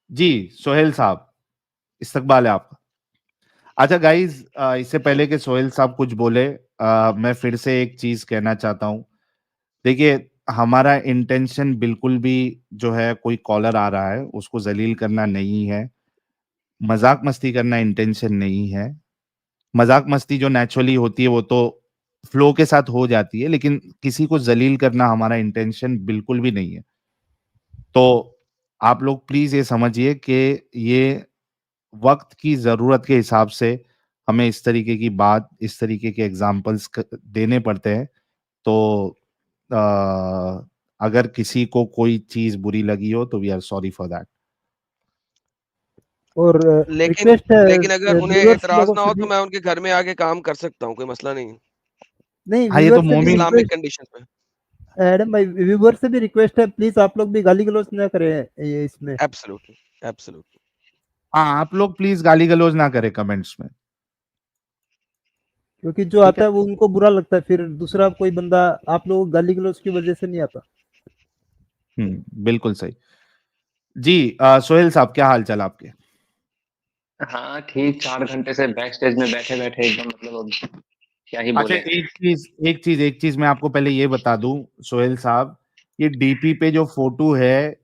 जी, सोहेल साहब, इस्तकबाल है आपका। अच्छा गाइज़, इससे पहले कि सोहेल साहब कुछ बोले, मैं फिर से एक चीज़ कहना चाहता हूँ। देखिए, हमारा इंटेंशन बिल्कुल भी जो है कोई कॉलर आ रहा है, उसको ज़लील करना नहीं है, मज़ाक-मस्ती करना इंटेंशन नहीं है। मज़ाक-मस्ती जो नेचुरली होती है, वो तो फ्लो के साथ हो जाती है, लेकिन किसी को ज़लील करना हमारा इंटेंशन बिल्कुल भी नहीं है। तो आप लोग प्लीज़ ये समझिए कि ये वक़्त की ज़रूरत के हिसाब से हमें इस तरीके की बात, इस तरीके के एग्ज़ाम्पल्स क देने पड़ते हैं। तो अगर किसी को कोई चीज़ बुरी लगी हो तो we are sorry for that. और लेकिन रिक्वेस्ट है लेकिन अगर उन्हें व्यूअर्स एतराज़ लोगों ना से हो तो भी। मैं उनके घर में आके काम कर सकता हूँ, कोई मसला नहीं है। नहीं, हाँ, ये तो व्यूअर्स से भी मोमिन इस्लामिक रिक्वेस्ट, कंडीशन पे। एडम भाई, व्यूअर्स से भी रिक्वेस्ट है, प्लीज आप लोग भी गाली गलौज ना करें ये इसमें, एब्सोल्युटली, एब्सोल्युटली। हाँ, आप लोग प्लीज़ गाली-गलौज ना करें कमेंट्स में, क्योंकि जो ठीक आता है? है वो उनको बुरा लगता है, फिर दूसरा कोई बंदा आप लोग गाली गलौज की वजह से नहीं आता। हुँ, बिल्कुल सही। जी, सोहेल साहब क्या हाल-चाल आपके? हाँ, ठीक 4 घंटे से बैक स्टेज में बैठे-बैठे एकदम मतलब अब क्या ही अच्छा, बोलें। एक चीज़ मैं आपको पहले ये बता दूँ सोहेल साहब, ये डीपी पे जो फ़ोटो है,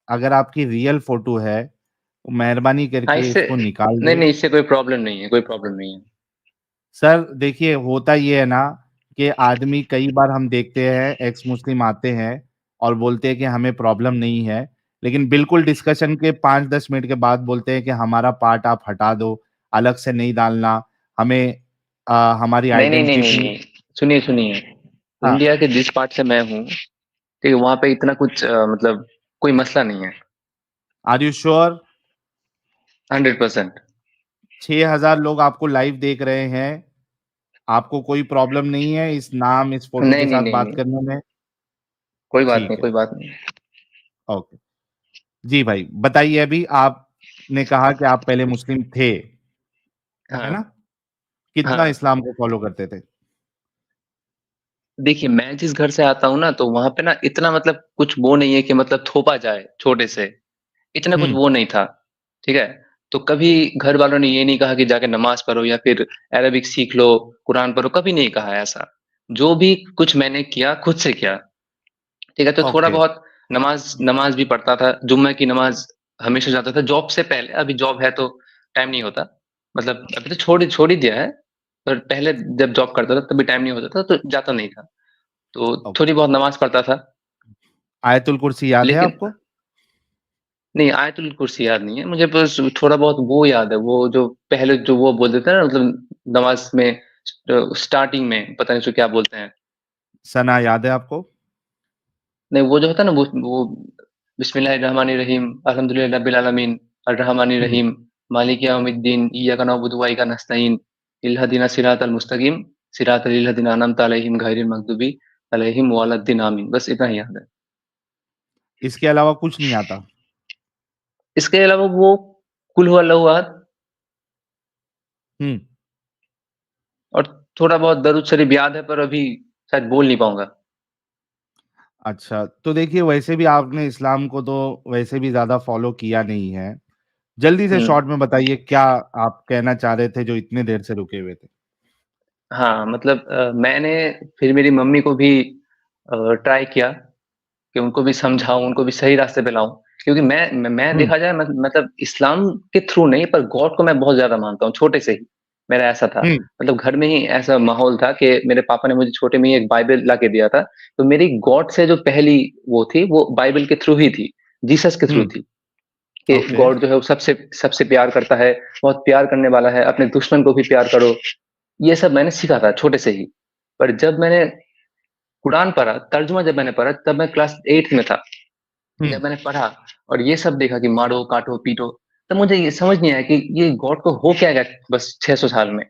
अगर आपकी रियल फ़ोटो है, तो मेहरबानी हाँ, करके इससे इसको निकाल नहीं, दें। नहीं इससे कोई प्रॉब्लम नहीं है, कोई प्रॉब्लम नहीं है। सर देखिए, होता ये है ना कि आदमी, कई बार हम देखते हैं एक्स मुस्लिम आते हैं और बोलते हैं कि हमें प्रॉब्लम नहीं है, लेकिन बिल्कुल डिस्कशन के 5-10 मिनट के बाद बोलते हैं कि हमारा पार्ट आप हटा दो, अलग से नहीं डालना, हमें हमारी नहीं, नहीं, नहीं, नहीं, आइडेंटिटी। नहीं। सुनिए, सुनिए, हाँ, इंडिया के जिस पार्ट से मैं हूँ, ठीक है, वहाँ पे इतना कुछ मतलब कोई मसला नहीं है, आर यू श्योर? 100%। 6,000 लोग आपको लाइव देख रहे हैं, आपको कोई प्रॉब्लम नहीं है इस नाम, इस फ़ोटो नहीं, के नहीं, साथ नहीं, बात नहीं, करने में? कोई बात नहीं, ठीक है, कोई बात नहीं। ओके। जी भाई, बताइए, अभी आपने कहा कि आप पहले मुस्लिम थे, है हाँ, ना? कितना हाँ। इस्लाम को फ़ॉलो करते थे? देखिए, मैं जिस घर से आता हूँ ना, तो वहाँ पे ना इतना मतलब कुछ वो नहीं है कि मतलब थोपा जाए छोटे से, इतना कुछ हुँ, वो नहीं था, ठीक है? तो कभी घर वालों ने ये नहीं कहा कि जाके नमाज़ पढ़ो या फिर अरबिक सीख लो, कुरान पढ़ो, कभी नहीं कहा है ऐसा। जो भी कुछ मैंने किया, खुद से किया, ठीक है? तो थोड़ा ओके, बहुत नमाज़ नमाज़ भी पढ़ता था, जुम्मे की नमाज़ हमेशा जाता था, जॉब से पहले, अभी जॉब है तो टाइम नहीं होता। मतलब अभी तो छोड़ ही दिया है, पर पहले जब जॉब करता था तभी टाइम नहीं होता था, तो जाता नहीं था। तो ओके। थोड़ी बहुत नमाज़ पढ़ता था, आयतुल कुर्सी याद है लेकिन आपको? नहीं, आयतुल कुर्सी याद नहीं है, मुझे बस थोड़ा बहुत वो याद है, वो जो पहले जो वो बोलते थे ना मतलब नमाज़ में स्टार्टिंग में पता नहीं उसको क्या बोलते हैं? सना याद है आपको? नहीं, वो जो होता है ना वो बिस्मिल्लाहिर्रहमानिर्रहीम, अल्हम्दुलिल्लाहि रब्बिल आलमीन, हुँ, अर्रहमानिर्रहीम, मालिकि यौमिद्दीन, इय्याका नअबुदु व इय्याका नस्तईन, इहदिनास सिरातल मुस्तकीम, सिरातल लज़ीना अनअमता अलैहिम गैरिल मग़दूबि अलैहिम वलद्दीन आमीन। बस इतना ही याद है। इसके अलावा कुछ नहीं आता? इसके अलावा वो कुल हुआ अल्लाहु अहद हुँ, और थोड़ा बहुत दरूद शरीफ याद है, पर अभी शायद बोल नहीं पाऊँगा। अच्छा, तो देखिए, वैसे भी आपने इस्लाम को तो वैसे भी ज़्यादा फ़ॉलो किया नहीं है। जल्दी से हुँ। शॉर्ट में बताइए, क्या आप कहना चाह रहे थे जो इतने देर से रुके हुए थे? हाँ, मतलब मैंने फिर मेरी मम्मी को भी ट्राई किया कि उनको भी समझाऊँ, उनको भी सही रास्ते पे लाऊँ। क्योंकि मैं हुँ, देखा जाए मतलब इस्लाम के थ्रू नहीं, पर गॉड को मैं बहुत ज़्यादा मानता हूँ, छोटे से ही, मेरा ऐसा था। हुँ, मतलब घर में ही ऐसा माहौल था कि मेरे पापा ने मुझे छोटे में ही एक बाइबल ला के दिया था, तो मेरी गॉड से जो पहली वो थी, वो बाइबल के थ्रू ही थी, जीसस के थ्रू हुँ, थी, कि ओके। गॉड जो है वो सबसे सबसे प्यार करता है, बहुत प्यार करने वाला है, अपने दुश्मन को भी प्यार करो। ये सब मैंने सीखा था छोटे से ही। पर जब मैंने कुरान पढ़ा, तर्जुमा जब मैंने पढ़ा, तब मैं क्लास 8th में था। हुँ, जब मैंने पढ़ा और ये सब देखा कि मारो, काटो, पीटो, तब मुझे ये समझ नहीं आया कि ये गॉड को हो क्या गया बस 600 साल में।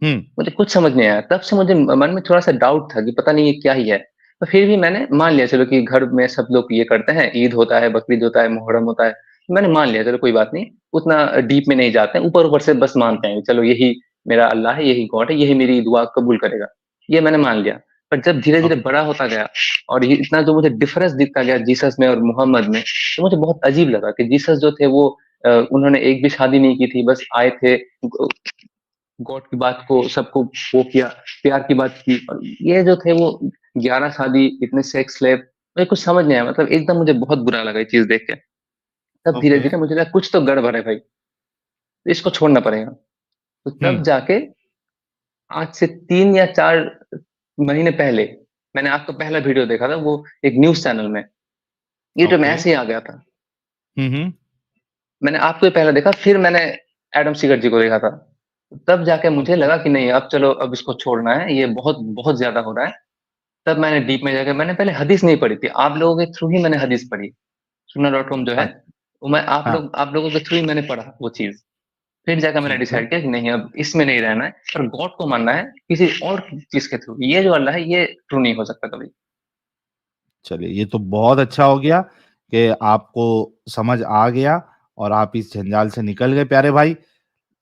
हुँ, मुझे कुछ समझ नहीं आया। तब से मुझे मन में थोड़ा-सा डाउट था कि पता नहीं ये क्या ही है। तो फिर भी मैंने मान लिया चलो कि घर में सब लोग ये करते हैं, ईद होता है, बकरीद होता है, मुहर्रम होता है। मैंने मान लिया चलो कोई बात नहीं, उतना डीप में नहीं जाते हैं, ऊपर-ऊपर से बस मानते हैं, चलो यही मेरा अल्लाह है, यही गॉड है, यही मेरी दुआ कबूल करेगा। ये मैंने मान लिया। पर जब धीरे-धीरे बड़ा होता गया और ये इतना जो मुझे डिफरेंस दिखता गया जीसस में और मोहम्मद में, तो मुझे बहुत अजीब लगा कि जीसस जो थे वो उन्होंने एक भी शादी नहीं की थी, बस आए थे, गॉड की बात को सबको वो किया, प्यार की बात की। और ये जो थे वो 11 शादी, इतने सेक्स स्लेव, मुझे कुछ समझ नहीं आया, मतलब एकदम मुझे बहुत बुरा लगा ये चीज़ देख के। तब ओके। धीरे-धीरे मुझे लगा कुछ तो गड़बड़ है भाई, इसको छोड़ना पड़ेगा। तो तब जाके आज से 3 या 4 महीने पहले मैंने आपका पहला वीडियो देखा था, वो एक न्यूज़ चैनल में। यूट्यूब में ओके। ऐसे ही आ गया था। हम्म। मैंने आपको ही पहला देखा, फिर मैंने एडम सीगर जी को देखा था। तब जाके मुझे ओके। लगा कि नहीं, अब चलो, अब इसको छोड़ना है, ये बहुत बहुत ज़्यादा हो रहा है। तब मैंने डीप में जाके, मैंने पहले हदीस नहीं पढ़ी थी, आप लोगों के थ्रू ही मैंने हदीस पढ़ी। sunnah.com जो है, अच्छा। वो मैं हाँ। आप लोगों के थ्रू ही मैंने पढ़ा वो चीज़। फिर जाकर मैंने ठीक है। डिसाइड किया कि नहीं, अब इसमें नहीं रहना है, पर गॉड को मानना है किसी और चीज़ के थ्रू। ये जो अल्लाह है, ये ट्रू नहीं हो सकता कभी। चलिए, ये तो बहुत अच्छा हो गया कि आपको समझ आ गया और आप इस जंजाल से निकल गए प्यारे भाई।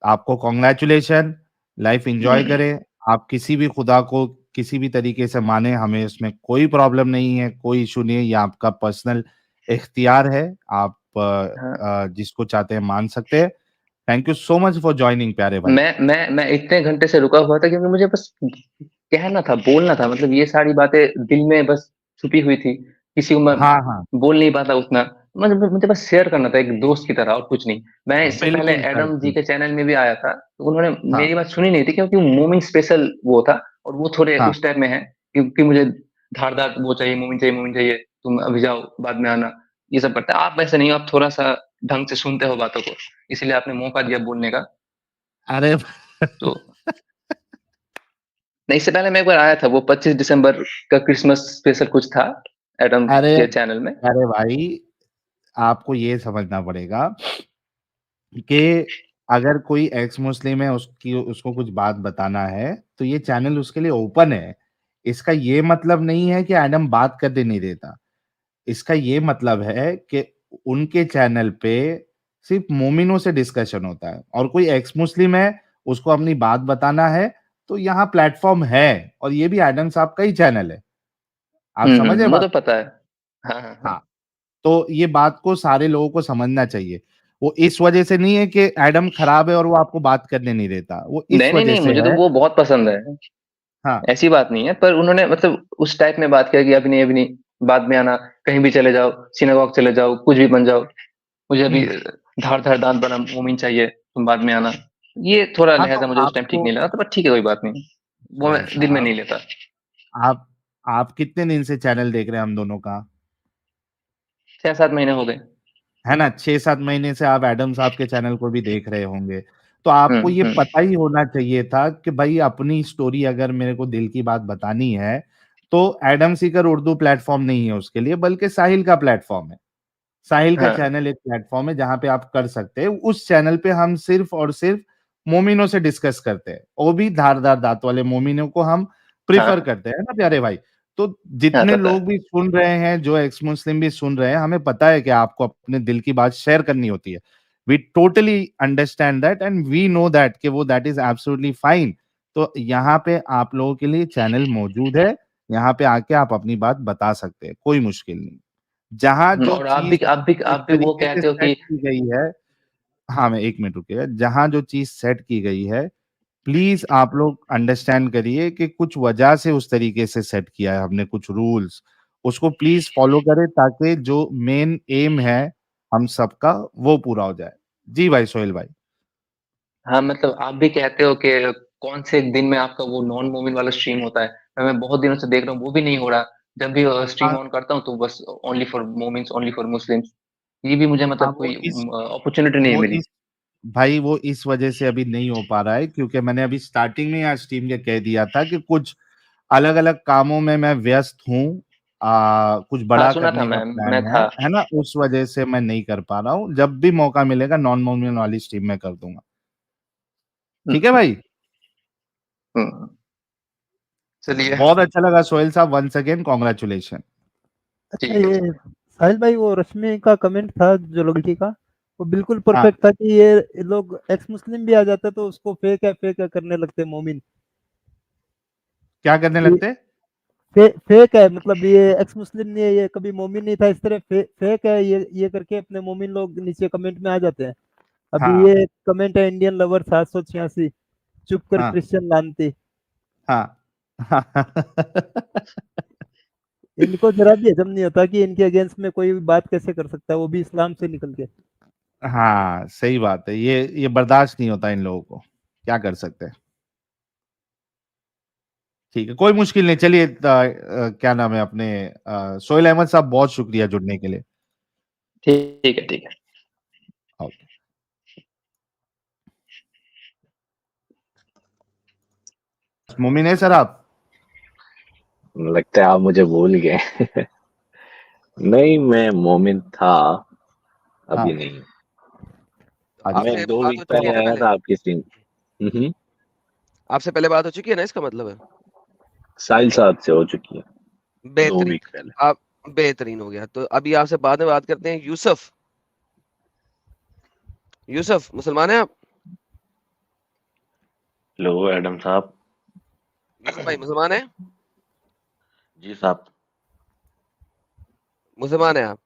आपको कॉन्ग्रेचुलेशन। लाइफ एंजॉय हुँ, करें। आप किसी भी खुदा को किसी भी तरीके से माने, हमें उसमें कोई प्रॉब्लम नहीं है, कोई इशू नहीं है। ये आपका पर्सनल इख्तियार है। आप हाँ। जिसको चाहते हैं मान सकते हैं। Thank you so much for joining प्यारे भाई। मैं इतने घंटे से रुका हुआ था क्योंकि मुझे बस कहना था, बोलना था, मतलब ये सारी बातें दिल में बस छुपी हुई थी। किसी को मैं हाँ, हाँ। बोल नहीं पाता उतना। मुझे मुझे बस शेयर करना था एक दोस्त की तरह, और कुछ नहीं। मैं इससे पहले बिल्कुल सर, एडम जी के बिल्कुल। चैनल में भी आया था, तो उन्होंने हाँ, मेरी बात सुनी नहीं थी क्योंकि वो मोमिन स्पेशल वो था, और वो थोड़े हाँ। उस टाइप में हैं कि मुझे धारदार वो चाहिए, मोमिन चाहिए, तुम अभी जाओ, बाद में आना, ये सब करते हैं। आप वैसे नहीं हो, आप थोड़ा-सा ढंग से सुनते हो बातों को, इसलिए आपने मौका दिया बोलने का। अरे तो नहीं, इससे पहले मैं एक बार आया था, वो 25 दिसंबर का क्रिसमस स्पेशल कुछ था, एडम अरे, के चैनल में। अरे भाई, आपको ये समझना पड़ेगा कि अगर कोई एक्स मुस्लिम है, उसकी उसको कुछ बात बताना है, तो ये चैनल उसके लिए ओपन है। इसका ये मतलब नहीं है कि एडम बात करने नहीं देता। इसका ये मतलब है कि उनके चैनल पे सिर्फ मोमिनों से डिस्कशन होता है, और कोई एक्स मुस्लिम है, उसको अपनी बात बताना है, तो यहाँ प्लेटफ़ॉर्म है, और ये भी एडम साहब का ही चैनल है। आप समझे वो बात? तो पता है। हाँ, हाँ, हाँ। हाँ। तो ये बात को सारे लोगों को समझना चाहिए। वो इस वजह से नहीं है कि एडम खराब है और वो आपको बात करने नहीं देता। वो इस नहीं, वजह नहीं, से मुझे तो है। वो बहुत पसंद है। हाँ। ऐसी बात नहीं है, पर उन्होंने मतलब उस टाइप में बात किया कि अभी नहीं, बाद में आना, कहीं भी चले जाओ, सिनेगॉग चले जाओ, कुछ भी बन जाओ, मुझे अभी हुँ। धार-धार दाँत वाला मोमिन चाहिए, तुम बाद में आना। ये थोड़ा हाँ, तो लहज़ा मुझे उस टाइम ठीक आपको नहीं लगा, तो पर ठीक है, कोई बात नहीं। वो मैं भाई दिल में साहब, नहीं लेता। आप आप कितने दिन से चैनल देख रहे हैं हम दोनों का? 6-7 महीने हो गए। है ना? 6-7 महीने से आप एडम साहब के चैनल को भी देख रहे होंगे। तो हुँ, आपको ये हुँ। पता ही होना चाहिए था कि भाई अपनी स्टोरी अगर मेरे को दिल की बात बतानी है, तो एडम सीकर उर्दू प्लेटफ़ॉर्म नहीं है उसके लिए, बल्कि साहिल का प्लेटफ़ॉर्म है। साहिल का हाँ, चैनल एक प्लेटफ़ॉर्म है जहाँ पे आप कर सकते हैं। उस चैनल पे हम सिर्फ़ और सिर्फ़ मोमिनों से डिस्कस करते हैं। वो भी धारदार दाँत वाले मोमिनों को हम प्रेफ़र हाँ, करते हैं ना प्यारे भाई। तो हाँ, जितने पता लोग है। भी सुन रहे हैं, जो एक्स मुस्लिम भी सुन रहे हैं, हमें पता है कि आपको अपने दिल की बात शेयर करनी होती है। We totally understand that and we know that कि वो दैट इज़ एब्सोल्यूटली फाइन। तो यहाँ पे आप लोगों के लिए चैनल मौजूद है। यहाँ पे आके आप अपनी बात बता सकते हैं, कोई मुश्किल नहीं। जहाँ जो और चीज़ आप इस भी वो तरीके से कहते हो सेट कि की गई है। हाँ, मैं 1 मिनट रुकिए। जहाँ जो चीज़ सेट की गई है, प्लीज़ आप लोग अंडरस्टैंड करिए कि कुछ वजह से उस तरीके से सेट किया है हमने कुछ रूल्स। उसको प्लीज़ फ़ॉलो करें ताकि जो मेन एम है हम सबका, वो पूरा हो जाए। जी भाई सोहेल भाई। हाँ, मतलब आप भी कहते हो कि कौन से दिन में आपका वो नॉन मोमिन वाला स्ट्रीम होता है। मैं बहुत दिनों से देख रहा हूँ, वो भी नहीं हो रहा। जब भी स्ट्रीम हाँ, ऑन करता हूँ तो बस ओनली फॉर मोमिन्स, ओनली फॉर मुस्लिम्स। ये भी मुझे हाँ, मतलब कोई अपॉर्च्युनिटी नहीं वो मिली। इस भाई वो इस वजह से अभी नहीं हो पा रहा है क्योंकि मैंने अभी स्टार्टिंग में आज टीम के कह दिया था कि कुछ अलग-अलग कामों में मैं व्यस्त हूँ। कुछ हाँ, बड़ा सुना था करने का मैं प्लान था। है ना? उस वजह से मैं नहीं कर पा रहा हूँ। जब भी मौका मिलेगा नॉन मोमियन वाली स्ट्रीम में कर दूँगा। ठीक है हुँ, भाई? हुँ। चलिए। बहुत अच्छा लगा सोहेल साहब, वन्स अगेन कांग्रेचुलेशन। अच्छा, ठीक है। ये साहिल भाई, वो रश्मि का कमेंट था जो लड़की का, वो बिल्कुल हाँ, परफेक्ट था कि ये लोग एक्स मुस्लिम भी आ जाता तो उसको फेक है करने लगते मोमिन। क्या करने कि लगते? फेक है, मतलब ये एक्स मुस्लिम नहीं है, ये कभी मोमिन नहीं था, इस तरह फेक है ये करके अपने मोमिन लोग नीचे कमेंट में आ जाते हैं। अभी हाँ ये कमेंट है इंडियन लवर 786, चुप कर हाँ क्रिश्चियन लानती। हाँ इनको जरा भी हजम नहीं होता कि इनके अगेंस्ट में कोई भी बात कैसे कर सकता है, वो भी इस्लाम से निकल के। हाँ सही बात है, ये बर्दाश्त नहीं होता इन लोगों को, क्या कर सकते हैं। ठीक है, कोई मुश्किल नहीं। चलिए क्या नाम है अपने सोहेल अहमद साहब, बहुत शुक्रिया जुड़ने के लिए। ठीक है, ठीक है। ओके। मोमिन है सर आप? लगता है आप मुझे भूल गए। नहीं, मैं मोमिन था, अभी हाँ नहीं। अच्छा मैं आपसे 2 बात वीक हो तो चुकी पहले है ना आया पहले? था आपकी स्ट्रीम। हम्म। आपसे पहले बात हो चुकी है ना, इसका मतलब है साहिल साहब से हो चुकी है 2 बेहतरीन। वीक पहले। आप बेहतरीन हो गया। तो अभी आपसे बाद में बात करते हैं। यूसुफ, यूसुफ मुसलमान है आप? हेलो एडम साहब। यूसुफ भाई मुसलमान है? जी साहब। मुसलमान है आप?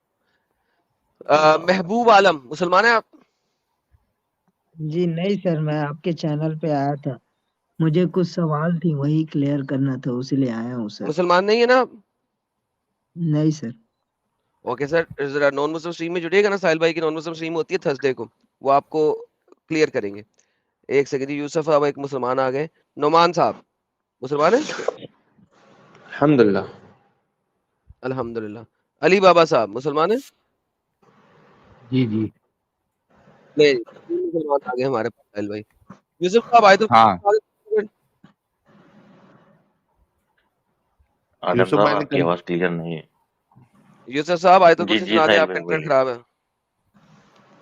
महबूब आलम मुसलमान है आप? जी नहीं सर, मैं आपके चैनल पे आया था, मुझे कुछ सवाल थी वही क्लियर करना था, उसीलिए आया हूँ सर। मुसलमान नहीं है ना आप? नहीं सर। ओके सर, जरा नॉन मुस्लिम स्ट्रीम में जुड़िएगा ना, साहिल भाई की नॉन मुस्लिम स्ट्रीम होती है थर्सडे को, वो आपको क्लियर करेंगे। एक सेकंड जी, यूसुफ साहब एक मुसलमान आ गए। नोमान साहब मुसलमान है? अल्हम्दुलिल्लाह। अल्हम्दुलिल्लाह। अली बाबा साहब मुसलमान है? जी जी। नहीं, तीन मुसलमान आ गए हमारे पास साहिल भाई। यूसुफ साहब आए तो हाँ आदम यूसुफ साहब भाई ने आपकी कल आवाज क्लियर नहीं है। यूसुफ साहब आए तो जी कुछ जी सुना दे, साहिल आपका भाई इंटरनेट बोलिए। खराब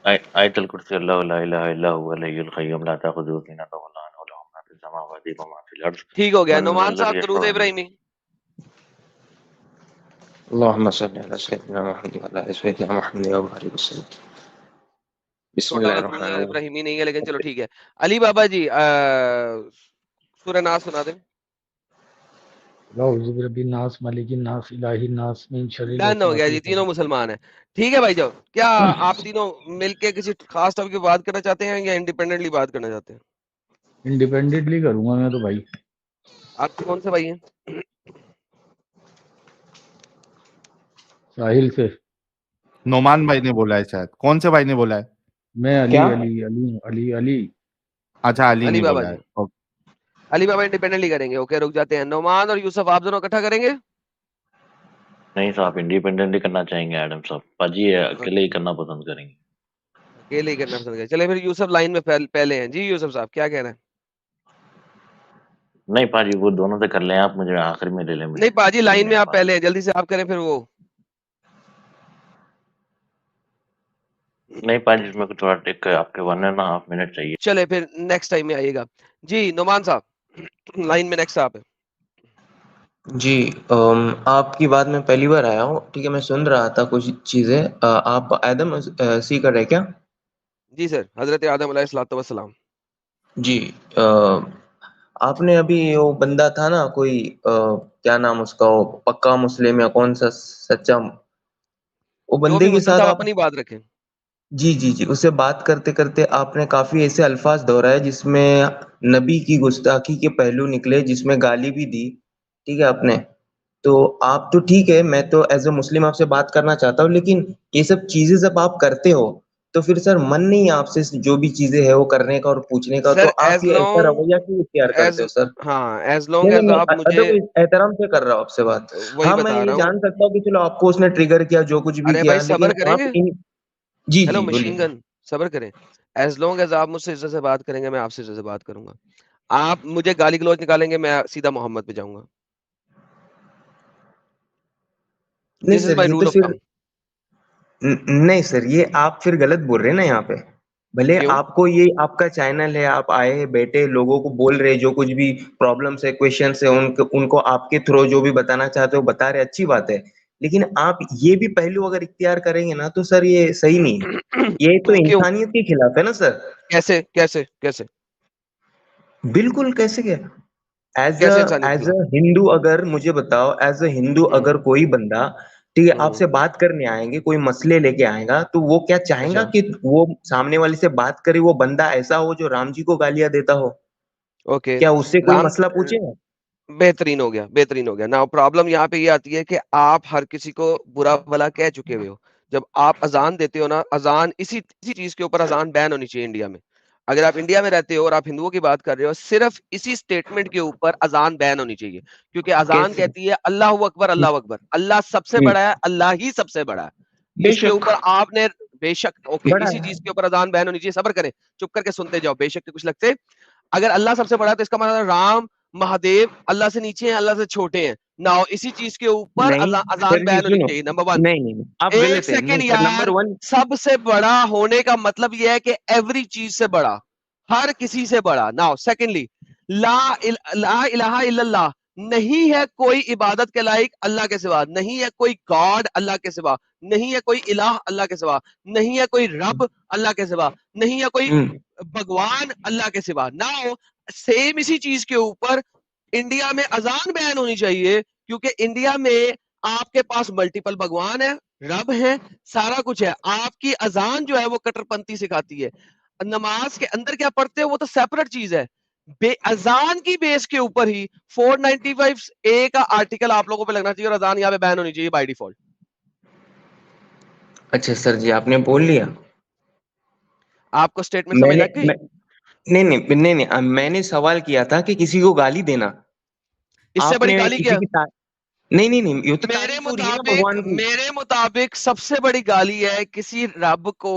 है। आयतल कुर्सी अल्लाहु ला इलाहा इल्ला हुवल हय्युल क़य्यूम ला ताखुज़ुहु सिनतुन वला नौम लहु मा फ़िस समावाति व मा फ़िल अर्ज़ ठीक हो गया। मन नोमान ज़ल्लज़ी साहब दरूद यशफ़अु इंदहु। इब्राहिमी। अल्लाहुम्मा सल्लि अला सय्यिदिना मुहम्मद व अला आलि सय्यिदिना मुहम्मद व बारिक वसल्लम। छोटा सा बिस्मिल्लाहिर दरूद रहमानिर रहीम। इब्राहिमी नहीं है, लेकिन चलो ठीक है। अली बाबा जी सूरह नास सुना दें। औज़ु बिरब्बिन नास मलिकिन नास इलाहिन नास मिन शर्रिल डन हो गया वसवासिल जी, तीनों मुसलमान है। ठीक है भाई। जाओ, क्या आप तीनों मिलके किसी खास टॉपिक पे बात करना चाहते हैं या इंडिपेंडेंटली बात करना चाहते हैं? इंडिपेंडेंटली करूंगा मैं तो भाई। आपके कौन से भाई हैं? साहिल से। नोमान भाई ने बोला है शायद, कौन से भाई ने बोला है? मैं अली क्या? अली अली अली अली। अच्छा अली अली ने बाबा बोला है। जी, अली बाबा इंडिपेंडेंटली करेंगे। ओके, रुक जाते हैं। नोमान और यूसुफ आप दोनों इकट्ठा करेंगे? नहीं साहब, इंडिपेंडेंटली करना चाहेंगे एडम साहब। पाजी ये अकेले ही करना पसंद करेंगे। अकेले ही करना पसंद करें। चले फिर यूसुफ लाइन में पहले हैं जी। यूसुफ साहब क्या कह रहे हैं? नहीं पाजी, वो दोनों से कर लें आप, मुझे आखिर में ले लें मुझे। नहीं पाजी, लाइन में मेरे आप पास पहले हैं, जल्दी से आप करें फिर वो। नहीं पाजी, इसमें कुछ थोड़ा टेक आपके 1.5 मिनट चाहिए। चले फिर नेक्स्ट टाइम में आइएगा जी। नोमान साहब लाइन में नेक्स्ट आप है। जी, आपकी बात मैं पहली बार आया हूँ, ठीक है, मैं सुन रहा था कुछ चीज़ें। आप आदम सी कर रहे हैं क्या? जी सर, हजरत आदम अलैहिस्सलातु वस्सलाम। जी। अ, आपने अभी वो बंदा था ना कोई, क्या नाम उसका, वो पक्का मुस्लिम या कौन सा सच्चा, वो जो बंदे भी के मुस्लिम साथ साहब आप, अपनी बात रखें। जी जी जी, उससे बात करते करते आपने काफी ऐसे अल्फाज दोहराए जिसमें नबी की गुस्ताखी के पहलू निकले, जिसमें गाली भी दी, ठीक है आपने। तो आप तो ठीक है, मैं तो एज अ मुस्लिम आपसे बात करना चाहता हूँ, लेकिन ये सब चीजें जब आप करते हो तो फिर सर मन नहीं है आपसे जो भी चीजें है वो करने का और पूछने का, तो सर आप एज ये ऐसा लॉन्ग रवैया क्यों इख्तियार करते एज हो सर? हाँ, एज नहीं लॉन्ग नहीं एज नहीं, आप मुझे अदरवाइज एहतराम से कर रहा हूँ आपसे बात। वही हाँ, मैं बता ये रहा हूँ। जान सकता हूँ कि चलो आपको उसने ट्रिगर किया जो कुछ भी अरे भाई किया, सब्र लेकिन आप करेंगे। इन, जी हेलो जी मशीन बोलिए। गन, सब्र करें। एज लॉन्ग एज आप मुझसे इज्जत से बात करेंगे, मैं आपसे इज्जत से बात करूंगा। आप मुझे गाली गलौज निकालेंगे, मैं सीधा मोहम्मद पे जाऊंगा। नहीं दिस इज सर, माय ये रूल तो ऑफ फिर थंब। नहीं सर, ये आप फिर गलत बोल रहे हैं ना यहाँ पे। भले क्यों? आपको ये आपका चैनल है, आप आए हैं, बैठे लोगों को बोल रहे हैं, जो कुछ भी प्रॉब्लम्स है, क्वेश्चंस है, उनको उनको आपके थ्रू जो भी बताना चाहते हो बता रहे, अच्छी बात है। लेकिन आप ये भी पहलू अगर इख्तियार करेंगे ना तो सर ये सही नहीं है। ये तो क्यों? इंसानियत के खिलाफ है ना सर। कैसे कैसे कैसे? बिल्कुल, कैसे क्या? कैसे इंसानियत एज नहीं? अ हिंदू अगर मुझे बताओ, एज अ हिंदू अगर कोई बंदा ठीक है आपसे बात करने आएंगे, कोई मसले लेके आएगा, तो वो क्या चाहेगा अच्छा, कि वो सामने वाले से बात करे, वो बंदा ऐसा हो जो राम जी को गालियां देता हो? ओके। क्या उससे कोई राम मसला पूछेगा? बेहतरीन हो गया, बेहतरीन हो गया। नाउ प्रॉब्लम यहाँ पे ये आती है कि आप हर किसी को बुरा भला कह चुके हुए हो। जब आप अज़ान देते हो ना, अज़ान इसी चीज़ के ऊपर अज़ान बैन होनी चाहिए इंडिया में। अगर आप इंडिया में रहते हो और आप हिंदुओं की बात कर रहे हो, सिर्फ़ इसी स्टेटमेंट के ऊपर अज़ान बैन होनी चाहिए। क्योंकि अज़ान कैसे? कहती है अल्लाहू अकबर, अल्लाहू अकबर। अल्लाह सबसे बड़ा है, अल्लाह ही सबसे बड़ा है। इसके बेशक ऊपर आपने बेशक ओके, बड़ा इसी है। चीज़ के ऊपर अज़ान बैन होनी चाहिए। सब्र करें, चुप करके सुनते जाओ, बेशक के कुछ लगते। अगर अल्लाह सबसे बड़ा है तो इसका मतलब राम, महादेव अल्लाह से नीचे हैं, अल्लाह से छोटे हैं। नाउ इसी चीज़ के ऊपर नहीं अज़ान फिर भी बैन होनी सुनो, चाहिए, नंबर 1। नहीं आप 1 गलत है, सेकंड नहीं सर, नंबर यार, 1 सबसे बड़ा होने का मतलब ये है कि एवरी चीज़ से बड़ा, हर किसी से बड़ा। नाउ सेकंडली, ला इलाहा इल्लल्लाह, नहीं है कोई इबादत के लायक अल्लाह के सिवा, नहीं है कोई गॉड अल्लाह के सिवा, नहीं है कोई इलाह अल्लाह के सिवा, नहीं है कोई रब अल्लाह के सिवा, नहीं है कोई भगवान अल्लाह के सिवा। नाउ सेम इसी चीज के ऊपर इंडिया में अजान बैन होनी चाहिए, क्योंकि इंडिया में आपके पास मल्टीपल भगवान है, रब है, सारा कुछ है। आपकी अजान जो है वो कट्टरपंथी सिखाती है। नमाज के अंदर क्या पढ़ते हो वो तो सेपरेट चीज है। अजान की बेस के ऊपर ही 495 ए का आर्टिकल आप लोगों पे लगना चाहिए और अजान यहाँ पे बैन होनी चाहिए बाय डिफॉल्ट। अच्छा सर जी, आपने बोल लिया। आपको स्टेटमेंट समझ लग गई? नहीं, मैंने सवाल किया था कि किसी को गाली देना, इससे बड़ी आपने गाली किसी क्या? की नहीं, ये तो तारीफ हो रही है ना भगवान की। मेरे मुताबिक सबसे बड़ी गाली है किसी रब को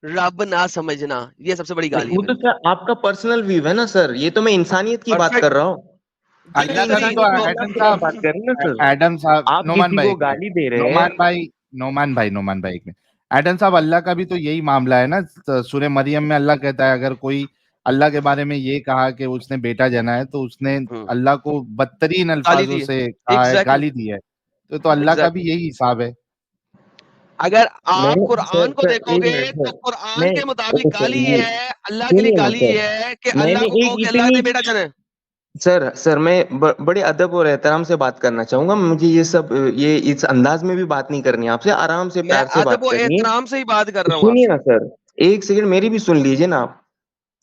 रब ना समझना। ये सबसे बड़ी गाली है वो मेरे तो मुताबिक। सर आपका पर्सनल व्यू है ना सर, ये तो मैं इंसानियत की बात परफेक्ट। कर रहा हूँ। जी अरे अच्छा सर, तो इंसानियत के तो हिसाब एडम से आप साहब, बात कर रहे हैं ना सर। एडम साहब, आप नोमान किसी भाई को एक मिनट, गाली दे रहे हैं। नोमान भाई एक मिनट। एडम साहब, अल्लाह का भी तो यही मामला है ना। सूरह मरियम में अल्लाह कहता है, अगर कोई अल्लाह के बारे में ये कहा कि उसने बेटा जना है, तो उसने अल्लाह को बदतरीन गाली अल्फाजों दी है। से कहा है, एग्जैक्टली गाली दी है। तो अल्लाह का भी एग्जैक्टली। यही हिसाब है। अगर आप मैंने कुरान को सर एक देखोगे मिनट तो सर, कुरान मैं के मुताबिक सर गाली ये है, अल्लाह के लिए सुनिए ना गाली सर, ये है कि अल्लाह मैंने को कहो एक कि अल्लाह इतनी ने बेटा जना है। सर मैं बड़े अदब और एहतराम से बात करना चाहूंगा। मुझे ये इस अंदाज में भी बात नहीं करनी है आपसे, आराम से मैं प्यार से अदब बात व करनी है। एहतराम से ही बात कर तो रहा हूँ सुनिए आपसे। ना सर, एक सेकंड मेरी भी सुन लीजिए ना आप,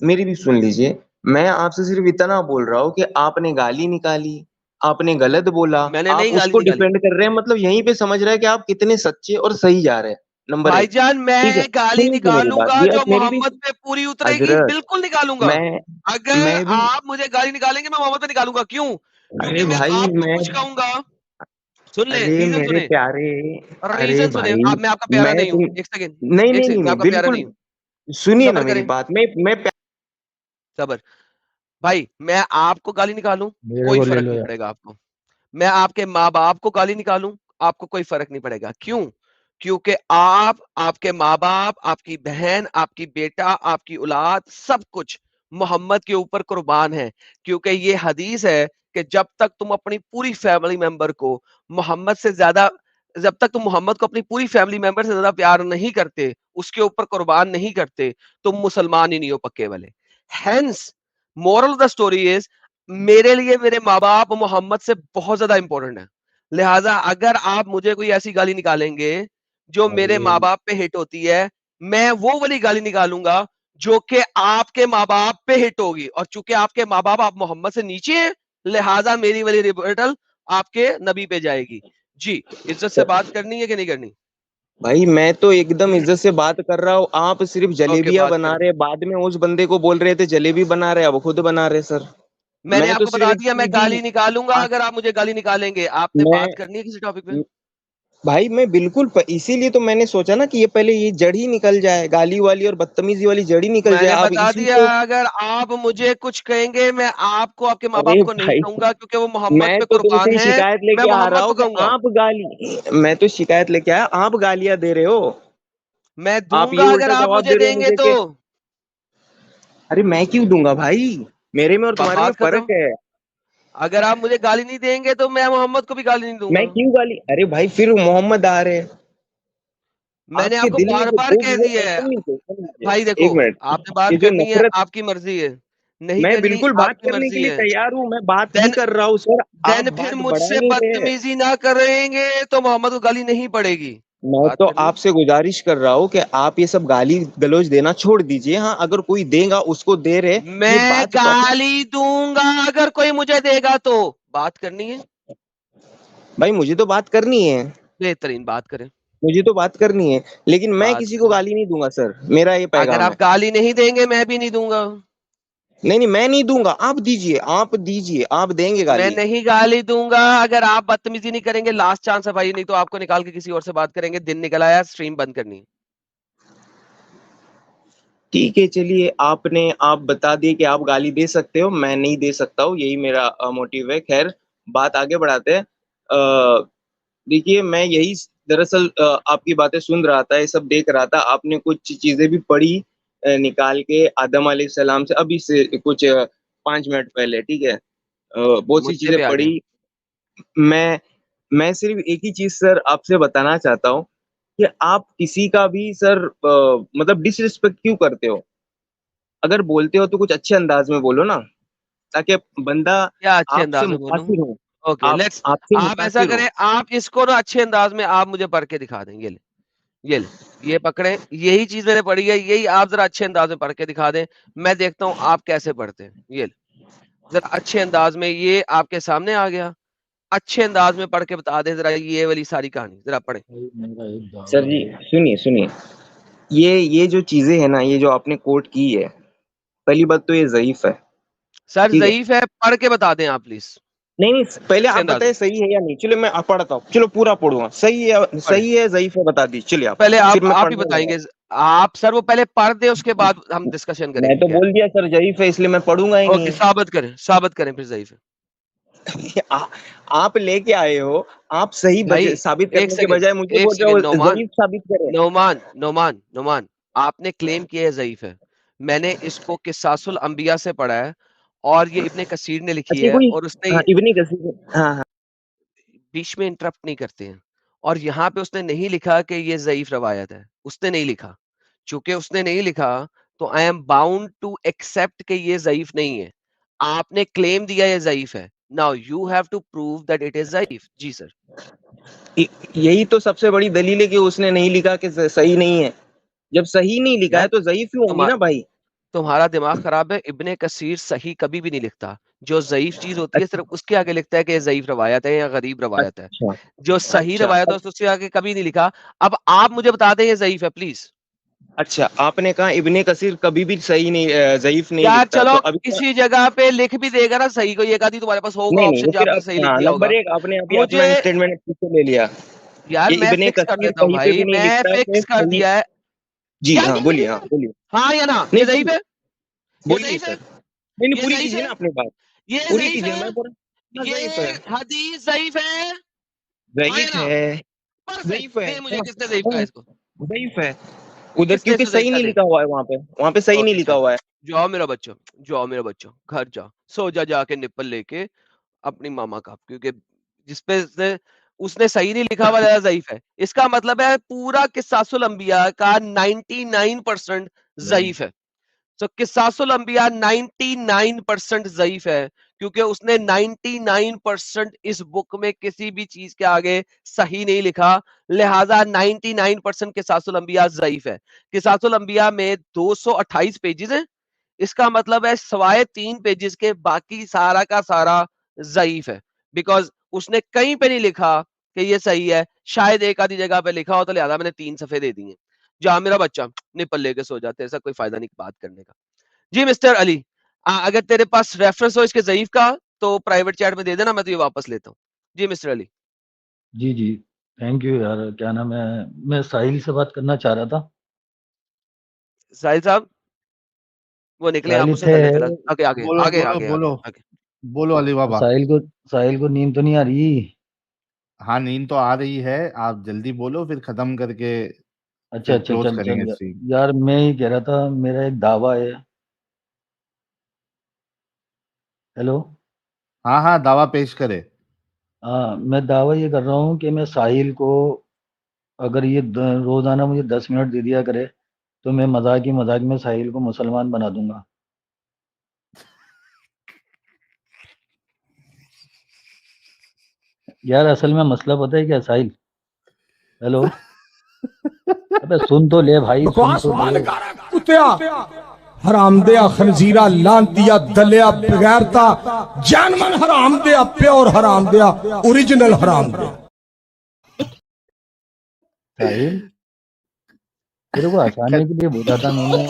मेरी भी सुन लीजिए। मैं आपसे सिर्फ इतना बोल रहा हूँ कि आपने गाली निकाली, आपने गलत बोला, मैंने आप नहीं गाली उसको निकाली। डिफेंड कर रहे हैं, मतलब यहीं पे समझ रहे हैं कि आप कितने सच्चे और सही जा रहे हैं। नंबर एक, भाईजान ठीक है, मैं गाली सुनिए तो मेरी बात, निकालूंगा ये जो अब मेरी भी मोहम्मद पे पूरी उतरेगी, हजरत, बिल्कुल निकालूंगा। मैं अगर मैं भी, आप मुझे गाली निकालेंगे मैं मोहम्मद पे निकालूंगा। क्यों? अरे क्योंकि मैं भाई आपको मैं, कुछ कहूंगा। सुन ले, अरे रीजन मेरे सुने, प्यारे, अरे रीजन सुने। भाई आप, मैं आपका प्यारा मैं नहीं हूँ। तुम, एक सेकेंड, नहीं एक नहीं नहीं सेकेंड, मैं नहीं आपका प्यारा बिल्कुल, नहीं हूँ। सुनिए ना सबर मेरी करें, बात, मैं सबर। भाई मैं आपको गाली निकालूं, मेरे कोई को ले फर्क लो नहीं यार। पड़ेगा आपको। मैं आपके माँ बाप को गाली निकालूं, आपको कोई फर्क नहीं पड़ेगा। क्यों? क्योंकि आप, आपके माँ बाप, आपकी बहन, आपकी बेटा, आपकी औलाद, सब कुछ मोहम्मद के ऊपर कुर्बान है। क्योंकि ये हदीस है कि जब तक तुम अपनी पूरी फैमिली मेंबर को मोहम्मद से ज्यादा, जब तक तुम मोहम्मद को अपनी पूरी फैमिली मेंबर से ज्यादा प्यार नहीं करते, उसके ऊपर कुर्बान नहीं करते, तुम मुसलमान ही नहीं हो पक्के वाले। Hence moral of the story is, मेरे लिए मेरे माँ बाप मोहम्मद से बहुत ज्यादा इंपॉर्टेंट है। लिहाजा अगर आप मुझे कोई ऐसी गाली निकालेंगे जो मेरे अरे माँ बाप पे हिट होती है, मैं वो वाली गाली निकालूंगा जो कि आपके माँ बाप पे हिट होगी। और चूंकि आपके माँ बाप आप मोहम्मद से नीचे हैं, लिहाजा मेरी वाली रिबर्टल आपके नबी पे जाएगी। जी, इज्जत से बात करनी है कि नहीं करनी? भाई मैं तो एकदम इज्जत से बात कर रहा हूँ, आप सिर्फ ओके, जलेबियां बात बना करें। रहे, बाद में उस बंदे को बोल रहे थे जलेबी बना रहे, अब खुद बना रहे सर। मैंने मैं तो आपको सिर्फ बता एक दिया मैं सीधी, गाली निकालूंगा आ- अगर आप मुझे गाली निकालेंगे। आपने बात मैं करनी है किसी टॉपिक पे? भाई मैं बिल्कुल इसीलिए तो मैंने सोचा ना कि ये पहले ये जड़ ही निकल जाए, गाली वाली और बदतमीजी वाली जड़ ही निकल जाए, मैंने आप बता इसी दिया, पे। अगर आप मुझे कुछ कहेंगे मैं आपको, आपके माँ बाप अरे को नहीं भाई, कहूंगा क्योंकि वो मोहम्मद मैं पे तो तुमसे कुर्बान ही है। शिकायत मैं लेके आ रहा मोहम्मद हूँ को कि कहूंगा। आप गाली, मैं तो शिकायत लेके आया, आप गालियां दे रहे हो, मैं आप ये दूंगा अगर उल्टा आप जवाब मुझे दे रहे हो देंगे मुझे तो। कि, अरे मैं क्यों दूंगा भाई, मेरे में और तुम्हारे में बात फर्क खत्म। है। अगर आप मुझे गाली नहीं देंगे तो मैं मोहम्मद को भी गाली नहीं मैं दूंगा। क्यों गाली, अरे भाई फिर मोहम्मद आ रहे हैं, मैंने आपके आपको दिल में बार जो बार बुग़्ज़ कह है, दिया है। सुन लीजिए, भाई देखो, एक मिनट, आपने बात ये जो करनी है, नफरत, आपकी मर्जी है। नहीं मैं करनी बिल्कुल बात आपकी करने के मर्जी लिए है। तैयार हूँ, मैं बात भी देन कर रहा हूँ सर, आप देन फिर बात मुझसे बढ़ा नहीं रहे। बदतमीजी ना करेंगे तो मोहम्मद को गाली नहीं पड़ेगी। मैं बात तो करनी है। आपसे गुजारिश कर रहा हूँ कि आप ये सब गाली गलौज देना छोड़ दीजिए। हाँ, अगर कोई देगा उसको दे रहे, ये मैं बात करना। गाली दूंगा अगर कोई मुझे देगा तो। बात करनी है, भाई मुझे तो बात करनी है, बेहतरीन बात करें। मुझे तो बात करनी है, लेकिन मैं बात किसी को करें। गाली नहीं दूंगा सर, मेरा ये अगर पैगाम आप है। गाली नहीं देंगे मैं भी नहीं दूंगा। नहीं नहीं, मैं नहीं दूंगा, आप दीजिए, आप दीजिए, आप देंगे मैं गाली। नहीं गाली दूंगा अगर आप बदतमीजी नहीं करेंगे। लास्ट चांस है भाई, नहीं तो आपको निकाल के किसी और से बात करेंगे। दिन निकल आया, स्ट्रीम बंद करनी है। ठीक है, चलिए, आप बता दिए कि आप गाली दे सकते हो, मैं नहीं दे सकता हूँ, यही मेरा मोटिव है। खैर, बात आगे बढ़ाते हैं। देखिए, मैं यही दरअसल आपकी बातें सुन रहा था, ये सब देख रहा था। आपने कुछ चीजें भी पढ़ी निकाल के आदम अलैहिस्सलाम से, अभी से कुछ 5 मिनट पहले, ठीक है। बहुत सी मुझसे चीजें भी आ गया। पढ़ी। मैं मैं सिर्फ एक ही चीज सर आपसे बताना चाहता हूँ कि आप किसी का भी सर मतलब डिसरिस्पेक्ट क्यों करते हो? अगर बोलते हो तो कुछ अच्छे अंदाज में बोलो ना, ताकि बंदा क्या अच्छे आपसे अंदाज में बोलूं? मुतासिर हो। ओके आप लेट्स, आपसे आप ऐसा मुतासिर हो। करें, आप इसको ना अच्छे अंदाज में आप मुझे पढ़ के दिखा दें। ये ले, ये पकड़े, यही चीज मैंने पढ़ी है, यही आप जरा अच्छे अंदाज में पढ़ के दिखा दें। मैं देखता हूँ आप कैसे पढ़ते हैं। ये ले, जरा अच्छे अंदाज में, ये आपके सामने आ गया। अच्छे अंदाज में पढ़ के बता दें जरा ये वाली सारी कहानी, जरा पढ़े। भाई मेरा एक सर दावा जी, है। सुनिए सुनिए, ये जो चीजें है ना, ये जो आपने कोट की है, पहली बात तो ये ज़ईफ़ है, सर ठीक है? ज़ईफ है, पढ़ के बता दें आप प्लीज, नहीं, नहीं, पहले अच्छे आप अंदाज में बताइए सही है या नहीं? चलो मैं पढ़ता हूँ, चलो पूरा पढ़ूँगा, पढ़े। सही है, ज़ईफ़ है, बता दीजिए, चलिए आप, पहले फिर मैं आप ही पढ़ने लगा। बताएंगे। आप सर वो पहले पढ़ दे, उसके बाद हम डिस्कशन मैं करेंगे तो क्या है। बोल दिया सर ज़ईफ़ है, इसलिए मैं पढ़ूँगा ही ओके, नहीं। साबित करें फिर ज़ईफ है। आ, आप लेके आए हो, आप सही भाई साबित एक करने के सेकंड, बजाय मुझे एक बोल रहे सेकंड, हो नोमान, ज़ईफ़ साबित करें। नोमान, नोमान, नोमान, आपने क्लेम किया है ज़ईफ है। मैंने इसको किस्सासुल अंबिया से पढ़ा है और ये इब्ने कसीर ने लिखी अच्छा, है कोई और उसने हाँ, इब्ने कसीर, हाँ, हाँ। बीच में इंटरप्ट नहीं करते हैं। और यहाँ पे उसने नहीं लिखा कि ये ज़ईफ रवायत है, उसने नहीं लिखा। चूंकि उसने नहीं लिखा तो I am bound to accept कि ये ज़ईफ नहीं है। आपने क्लेम दिया ये ज़ईफ है, now you have to prove that it is ज़ईफ। जी सर। यही तो सबसे बड़ी दलील है कि उसने नहीं लिखा कि सही नहीं है। जब सही नहीं लिखा यार है तो ज़ईफ़ ही होंगी तुम ना भाई। तुम्हारा दिमाग खराब है। इब्ने कसीर सही कभी भी नहीं लिखता। जो ज़ईफ चीज होती है अच्छा, सिर्फ उसके आगे लिखता है कि ये ज़ईफ रवायत है या गरीब रवायत है। अच्छा, जो सही अच्छा, रवायत है उसके आगे कभी नहीं लिखा। अब आप मुझे बता दें ये ज़ईफ है प्लीज। अच्छा, आपने कहा इब्ने कसीर कभी भी सही नहीं, ज़ईफ़ नहीं यार लिखता, चलो तो अभी क्या? किसी जगह पे लिख भी देगा ना सही, कोई एक आधी तुम्हारे पास होगा नहीं, नहीं, ऑप्शन वो जहाँ फिर पे सही लिख हाँ, दिया नंबर होगा। 1 आपने अभी मुझे अपना स्टेटमेंट पीछे ले लिया। यार ये मैं इब्ने फिक्स कर कसीर देता हूँ कहीं पे भी भाई, नहीं मैं लिखता कि फिक्स कर सही। दिया है। जी, क्या हाँ, क्या बोलिए, क्या हाँ, क्या? बोलिए। हाँ या ना, नहीं, ये ज़ईफ बोलिए, है, ये बोलिए ज़ईफ सर। है, नहीं, नहीं, ये पूरी ज़ईफ कीजिए ना है, अपनी बात, ये पूरी ज़ईफ कीजिए, है, मैं बोल रहा हूँ, ये ज़ईफ़ है, हदीस ज़ईफ है। हाँ या ज़ईफ़ ना? है, परफेक्ट, ज़ईफ़ है, दे मुझे हाँ, किसने ज़ईफ कहा हाँ, इसको। ज़ईफ़ है। उधर किसने क्योंकि इसको ज़ईफ सही कहा नहीं दे। लिखा हुआ है वहाँ पे सही नहीं ओके लिखा चल, हुआ है। जाओ मेरा बच्चा, जाओ मेरा बच्चा, घर जा, सो जा जाके निप्पल लेके अपनी मामा का, क्योंकि जिसपे उसने सही नहीं लिखा हुआ ज्यादा ज़ईफ है। इसका मतलब है पूरा किस्सासुल अंबिया का 99% ज़ईफ है। सो किस्सासुल अंबिया 99% ज़ईफ है, क्योंकि उसने 99% इस बुक में किसी भी चीज के आगे सही नहीं लिखा। लिहाजा 99% किस्सासुल अंबिया ज़ईफ है। किस्सासुल अंबिया में 228 पेजेस हैं। इसका मतलब है सवाए 3 पेजेस के बाकी सारा का सारा ज़ईफ है। बिकॉज उसने कहीं पे नहीं लिखा कि ये सही है। शायद एक आधी जगह पे लिखा हो, तो लिहाजा मैंने 3 सफ़े दे दिए। जा मेरा बच्चा, निपल लेके सो जा, तेरे से कोई फायदा नहीं बात करने का। जी मिस्टर अली, अगर तेरे पास रेफरेंस हो इसके ज़ईफ का तो प्राइवेट चैट में दे देना, मैं तो ये वापस लेता हूँ। जी मिस्टर अली। जी जी, थैंक यू यार। क्या नाम है, मैं साहिल से बात करना चाह रहा था। साहिल साहब वो निकले, आप साहिल उसे थे कर ले फिलहाल। आगे आगे बोलो आगे बोलो आगे आगे बोलो आगे। बोलो अली बाबा। साहिल को नींद तो नहीं आ रही? हाँ, नींद तो आ रही है, आप जल्दी बोलो, फिर खत्म करके अच्छा फिर अच्छा, क्लोज चल चल करेंगे यार। स्ट्रीम। यार मैं ही कह रहा था, मेरा एक दावा है। हेलो। हाँ हाँ, दावा पेश करे। हाँ, मैं दावा ये कर रहा हूँ कि मैं साहिल को, अगर ये रोजाना मुझे 10 मिनट दे दिया करे, तो मैं मजाक ही मजाक में साहिल को मुसलमान बना दूंगा। यार असल में मसला पता है क्या साहिल? हेलो, अबे सुन तो ले भाई, सुन तो ले। कुत्या हरामदिया खनजीरा लांतिया दलिया बगैरता जानमन हरामदिया प्योर हरामदिया ओरिजिनल हरामदिया। साहिल तेरे को हंसाने के लिए बोला था मैंने।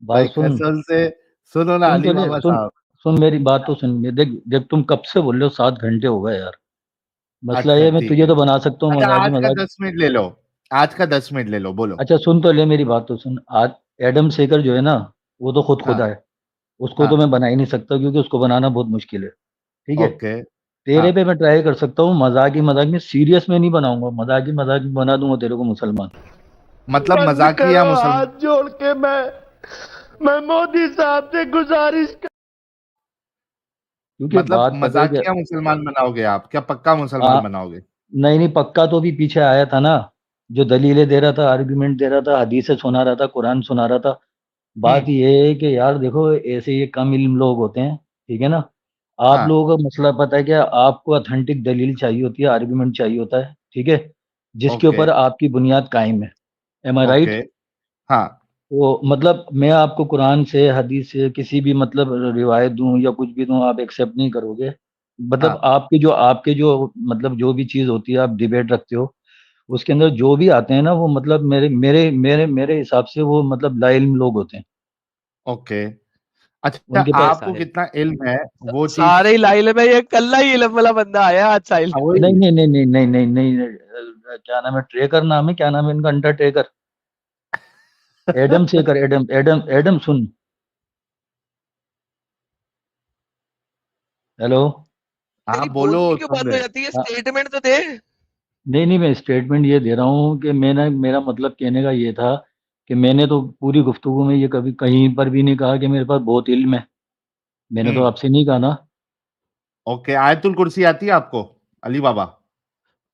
भाई बात सुन, कसम से सुनो ना सुन अली तो ले, बाबा सुन साहब। सुन मेरी बात तो सुन। देख देख तुम कब से बोल रहे हो, 7 घंटे हो गए यार। मसला अच्छा ये मैं ठीक तुझे है। तो बना सकता हूँ अच्छा मजाक ही आज का मजाक। 10 मिनट ले लो, आज का 10 मिनट ले लो, बोलो। अच्छा सुन तो ले, मेरी बात तो सुन। आज एडम सेकर जो है ना, वो तो खुद हाँ खुदा है, उसको तो हाँ मैं बना ही नहीं सकता क्योंकि उसको बनाना बहुत मुश्किल है। ठीक है, ओके। तेरे हाँ पे मैं ट्राई कर सकता हूँ, मजाक ही मजाक में, सीरियस में नहीं बनाऊंगा, मजाक ही मजाक में बना दूंगा तेरे को मुसलमान। मतलब बंद मजाकिया करो, मुसलमान, हाथ जोड़ के मैं मोदी साहब से गुजारिश क्योंकि मतलब बात पता है कि मजाकिया मुसलमान बनाओगे आप क्या, पक्का मुसलमान बनाओगे? नहीं नहीं, पक्का तो भी पीछे आया था ना, जो दलीलें दे रहा था, आर्गुमेंट दे रहा था, हदीसें सुना रहा था, कुरान सुना रहा था। बात ये है कि यार देखो, ऐसे ये कम इल्म लोग होते हैं, ठीक है ना। आप हाँ लोगों का मसला पता है क्या, आपको अथेंटिक दलील चाहिए होती है, आर्गुमेंट चाहिए होता है, ठीक है, जिसके ओके ऊपर आपकी बुनियाद कायम है। एम आई ओके। राइट? हाँ तो मतलब मैं आपको कुरान से, हदीस से, किसी भी मतलब रिवायत दूं या कुछ भी दूं, आप एक्सेप्ट नहीं करोगे। मतलब हाँ आपके जो मतलब जो भी चीज होती है, आप डिबेट रखते हो, उसके अंदर जो भी आते हैं ना, वो मतलब मेरे मेरे मेरे मेरे हिसाब से वो मतलब लाइल्म लोग होते हैं। ओके। अच्छा उनके पास ऐसा आपको है, कितना इल्म है वो चीज? सारे ही लाइल में ये कल्ला ही इलम वाला बंदा आया आज साहिल। नहीं वही नहीं नहीं नहीं नहीं नहीं नहीं, नहीं, क्या नाम है, ट्रेकर नाम है, क्या नाम है इनका, अंडरटेकर, एडम सेकर, एडम एडम एडम सुन। हेलो। हाँ तेरी बोलो बोलती क्यों सुन बंद हो रहे। जाती है, हाँ, स्टेटमेंट तो दे। नहीं नहीं, मैं स्टेटमेंट ये दे रहा हूँ कि मेरा मतलब कहने का ये था कि मैंने तो पूरी गुफ्तगू में ये कभी कहीं पर भी नहीं कहा कि मेरे पास बहुत इल्म है। मैंने तो हम्म आपसे नहीं कहा ना। ओके। आयतुल कुर्सी आती है आपको अली बाबा?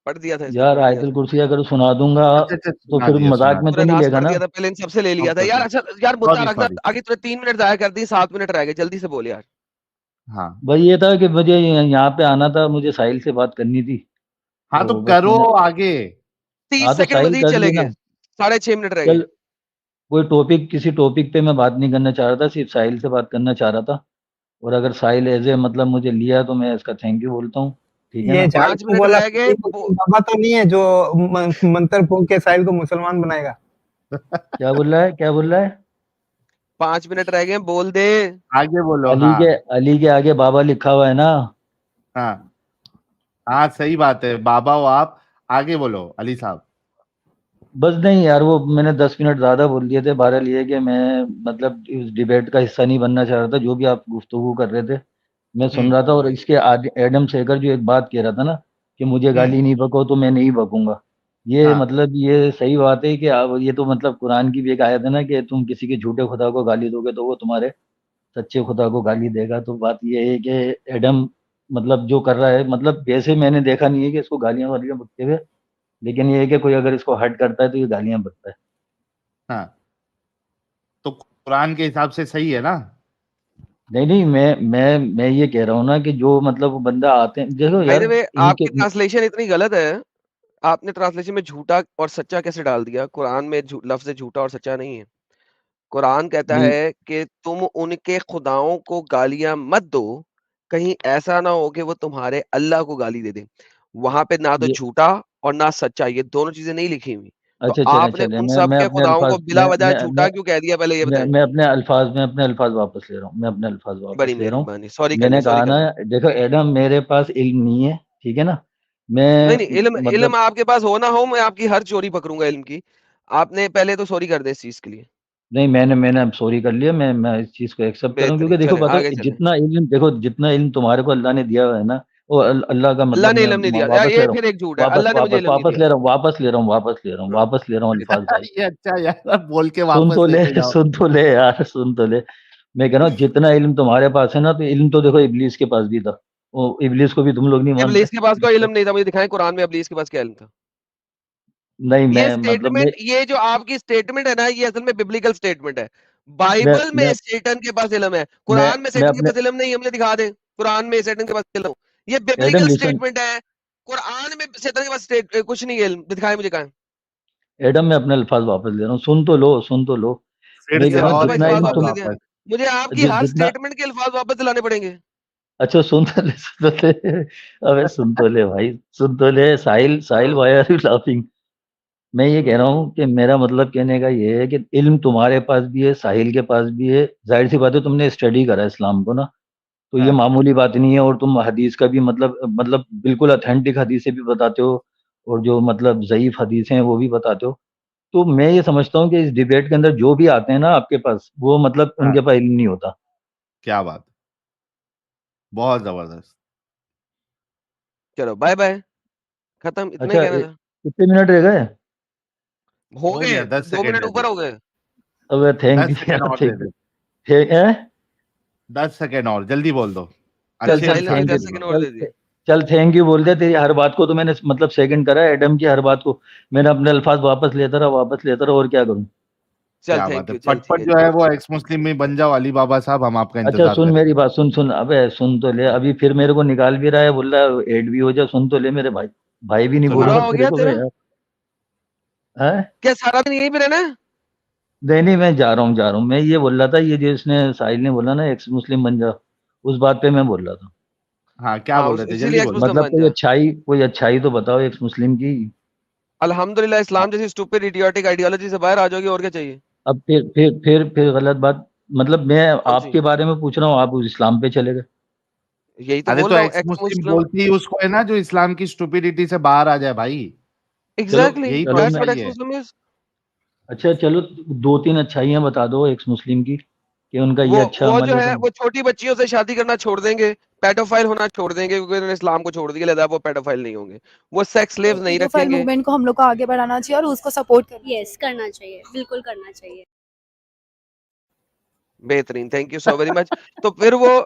पढ़ दिया था इसने, यार पढ़ दिया आयतुल था, कुर्सी अगर सुना दूंगा अच्छा अच्छा तो सुना फिर दिया मजाक सुना में तो दिया। पूरा नहीं नाश लेगा पढ़ ना। दिया था, पहले इन सबसे ले लिया था ओके यार। ओके। अच्छा यार, मुद्दा सॉरी रखना सॉरी। आगे, तूने 3 मिनट जाया कर दी, 7 मिनट रह गए, जल्दी से बोल यार। हाँ भाई ये था कि मुझे यहाँ पे आना था, मुझे साहिल से बात करनी थी, हाँ तो तो बस करो मैंने। आगे। 30 हाँ तो सेकंड साहिल मजीद कर ली चले ना। गए, 6.5 मिनट रह गए। चल, कोई टॉपिक, किसी टॉपिक पे मैं बात नहीं करना चाह रहा था, सिर्फ साहिल से बात करना चाह रहा था। और अगर साहिल एज ए मतलब मुझे लिया तो मैं इसका थैंक यू बोलता हूँ, ठीक है ये ना। झाड़ू 5 मिनट वाला रह गए। बाबा तो नहीं है जो मंत्र फूंक के साहिल को मुसलमान बनाएगा? क्या बोल रहा है, क्या बोल रहा है? 5 मिनट रह गए, बोल दे। आगे बोलो। अली हाँ के अली के आगे बाबा लिखा हुआ है ना। हाँ हाँ सही बात है, बाबा हो आप। आगे बोलो अली साहब। बस नहीं यार, वो मैंने 10 मिनट ज्यादा बोल दिए थे। बहरहाल ये कि मैं मतलब इस डिबेट का हिस्सा नहीं बनना चाह रहा था, जो भी आप गुफ्तगू कर रहे थे मैं सुन हम्म रहा था। और इसके आगे एडम शेखर जो एक बात कह रहा था ना कि मुझे हम्म गाली नहीं बको, तो मैं नहीं बकूंगा। ये हाँ मतलब ये सही बात है कि ये तो मतलब कुरान की भी एक आयत है ना कि तुम किसी के झूठे खुदा को गाली दोगे तो वो तुम्हारे सच्चे खुदा को गाली देगा। तो बात ये है कि एडम मतलब जो कर रहा है, मतलब वैसे मैंने देखा नहीं है कि इसको गालियां वालियां बकते हुए, लेकिन ये है कि कोई अगर इसको हर्ट करता है तो ये गालियां बकता है। हाँ तो कुरान के हिसाब से सही है ना? नहीं नहीं, मैं ये कह रहा हूँ ना कि जो मतलब वो बंदा आते हैं, देखो बाय यार द वे, इनके। आपकी ट्रांसलेशन इतनी गलत है। आपने ट्रांसलेशन में झूठा और सच्चा कैसे डाल दिया? कुरान में लफ्ज झूठा और सच्चा नहीं है। कुरान कहता नहीं, है कि तुम उनके खुदाओं को गालियां मत दो, कहीं ऐसा ना हो कि वो तुम्हारे अल्लाह को गाली दे दे। वहां पे ना तो ये झूठा और ना सच्चा, ये दोनों चीजें नहीं लिखी हुई। तो अच्छा चले आपने चले, उन सब मैं के अपने खुदाओं अल्फाज को बिला वजह झूठा मैं क्यों कह दिया, पहले ये बताएं। मैं अपने अल्फाज वापस ले रहा हूँ, मैं अपने अल्फाज बड़ी वापस ले रहा हूँ। मेहरबानी, सॉरी कर मैंने ले, सॉरी कहा कर ना, ले। देखो एडम, मेरे पास इल्म नहीं है, ठीक है ना। नहीं मैं नहीं, इल्म इल्म मतलब आपके पास हो ना हो, मैं आपकी हर चोरी पकड़ूंगा इल्म की। आपने पहले तो सॉरी कर दे इस चीज के लिए। नहीं, मैंने अब सॉरी कर लिया। मैं इस चीज़ को एक्सेप्ट कर रहा हूँ, बेहतरीन, क्योंकि देखो चले पता आगे है, चले। जितना इल्म तुम्हारे को अल्लाह ने दिया हुआ है ना, वो अल्लाह का अल्लाह मतलब ने मैं इल्म नहीं दिया यार, वापस ले ये रहा हूँ, फिर एक झूठ है, अल्लाह ने मुझे इल्म नहीं दिया। हाँ, वापस ले रहा हूँ अल्फाज भाई। ये अच्छा यार बोल के सुन वापस तो ले लेके जाओ। सुन तो ले यार, सुन तो ले। मैं कह रहा हूँ जितना इल्म तुम्हारे पास है ना, तो इल्म तो देखो इब्लीस के पास भी था। वो इब्लीस को भी तुम लोग नहीं मानते। इब्लीस के पास कोई इल्म नहीं था, मुझे दिखाएं कुरान में इब्लीस के पास क्या इल्म था। नहीं, ये मैं मतलब मैं स्टेटमेंट, ये जो आपकी स्टेटमेंट है ना, ये असल में बिब्लिकल स्टेटमेंट है। बाइबल में मैं सैटन के पास इल्म है, मैं कुरान में मैं सैटन के अपने पास इल्म नहीं, हमें दिखा दे कुरान में सैटन के पास इल्म। ये एडम बिब्लिकल लिसन, स्टेटमेंट है, कुरान में सैटन के पास कुछ नहीं है इल्म, दिखाए मुझे कहाँ है? एडम मैं अपने अल्फाज वापस ले रहा हूँ, सुन तो लो। फिर मैं ये से कह रहा रहा हूँ और अल्फाज जितना वापस इल्म अल्फाज तुम, ले दिया। वापस। मुझे आपकी हर जितना, स्टेटमेंट के अल्फाज वापस दिलाने पड़ेंगे। अच्छा सुन तो ले अबे सुन तो ले भाई, सुन तो ले। साहिल साहिल, व्हाई आर यू लाफिंग? मैं ये कह रहा हूँ कि मेरा मतलब कहने का ये है कि इल्म तुम्हारे पास भी है, साहिल के पास भी है। जाहिर सी बात है, तुमने स्टडी करा है इस्लाम को ना, तो ये हाँ। मामूली बात नहीं है। और तुम हदीस का भी मतलब बिल्कुल ऑथेंटिक हदीसें भी बताते हो, और जो मतलब ज़ईफ हदीसें हैं वो भी बताते हो। तो मैं ये समझता हूँ कि इस डिबेट के अंदर जो भी आते हैं ना आपके पास, वो मतलब हाँ। उनके पास इल्म नहीं होता। क्या बात, बहुत जबरदस्त। चलो बाय बाय, खत्म, इतना ही अच्छा, कहना था। कितने मिनट रह गए? हो हो गए, गया, 10 2 सेकंड मिनट दे ऊपर दे, हो गए। अब थैंक 10 यू सेकंड यार, और दे थैंक दे, यू। ठीक है, 10 सेकंड और, जल्दी बोल दो, चल चल अच्छे चल साहिल ने मुझे मिजाज थैंक यू, 10 से सेकंड बोलो। और चल दे दिए। चल थैंक यू बोल दे। तेरी हर बात को तो मैंने मतलब सेकंड करा, एडम की हर बात को मैंने अपने अल्फाज वापस लेता रहा, और क्या करूं? चल क्या बात थैंक है, यू, चल ठीक फटफट है जो जी। है वो एक्स मुस्लिम में बन जाओ अली बाबा साहब, हम आपका अच्छा इंतजार सुन मेरी करेंगे। बात, सुन अबे सुन तो ले। अभी फिर मेरे को निकाल भी रहा है, बोल रहा है ऐड भी हो जा। सुन तो ले मेरे भाई, भाई भी नहीं सुना पूरा बोलूंगा हो तेरे गया को मैं तेरा? यार। हैं? क्या सारा दिन यहीं पे रहना है? नहीं मैं जा रहा हूँ। मैं ये बोल रहा था, ये जो इसने साहिल ने बोला ना एक्स मुस्लिम बन जा, उस बात पे मैं बोल रहा था। हाँ, क्या हाँ, बोल उस रहे थे, जल्दी इसीलिए एक्स बोलो। मुस्लिम मतलब बन जा। कोई अच्छाई तो बताओ एक्स मुस्लिम की। अल्हम्दुलिल्लाह, इस्लाम जैसी स्टूपिड इडियोटिक आइडियोलॉजी से बाहर आ जाओगे, और क्या चाहिए? अब फिर गलत बात। मतलब मैं कौन सी? आपके बारे में पूछ रहा हूँ, आप उस इस्लाम पे चले गए। यही तो अरे बोल तो रहा हूँ, एक्स एक्स मुस्लिम मुस्लिम। बोलती ही उसको है ना, जो इस्लाम की स्टुपिडिटी से बाहर आ जाए भाई, चलो एग्जैक्टली, यही तो चलो दैट्स मैं, व्हाट अच्छाई एक्स है। Muslim is. अच्छा चलो, दो तीन अच्छाइयाँ बता दो एक्स मुस्लिम की, कि उनका ये अच्छा वो अमल जो है है, तो। वो छोटी बच्चियों से शादी करना छोड़ देंगे, पेडोफाइल होना छोड़ देंगे, क्योंकि उन्होंने इस्लाम को छोड़ दिया, लिहाजा वो पेडोफाइल नहीं होंगे। वो सेक्स स्लेव्स नहीं पीडोफाइल रखेंगे। मूवमेंट को हम लोग को आगे बढ़ाना चाहिए और उसको सपोर्ट करना। यस, करना चाहिए, बिल्कुल करना चाहिए। बेहतरीन, thank you so very much. तो फिर वो